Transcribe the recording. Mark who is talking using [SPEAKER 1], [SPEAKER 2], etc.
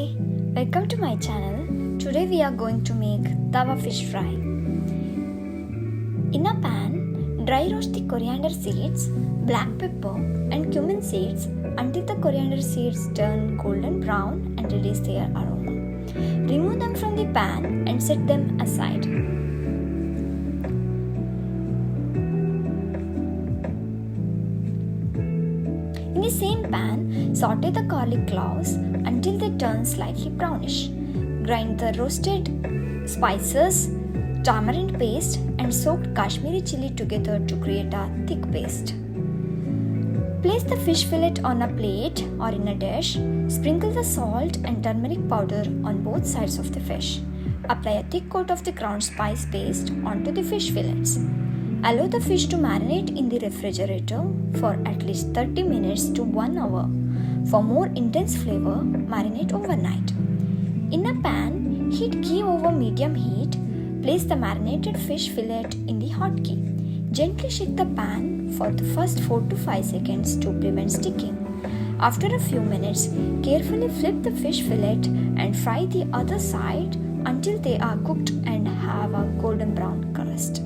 [SPEAKER 1] Hi, welcome to my channel. Today we are going to make tawa fish fry. In a pan, dry roast the coriander seeds, black pepper and cumin seeds until the coriander seeds turn golden brown and release their aroma. Remove them from the pan and set them aside. In the same pan, sauté the garlic cloves until they turn slightly brownish. Grind the roasted spices, tamarind paste and soaked Kashmiri chili together to create a thick paste. Place the fish fillet on a plate or in a dish. Sprinkle the salt and turmeric powder on both sides of the fish. Apply a thick coat of the ground spice paste onto the fish fillets. Allow the fish to marinate in the refrigerator for at least 30 minutes to 1 hour. For more intense flavor, marinate overnight. In a pan, heat ghee over medium heat. Place the marinated fish fillet in the hot ghee. Gently shake the pan for the first 4 to 5 seconds to prevent sticking. After a few minutes, carefully flip the fish fillet and fry the other side until they are cooked and have a golden brown crust.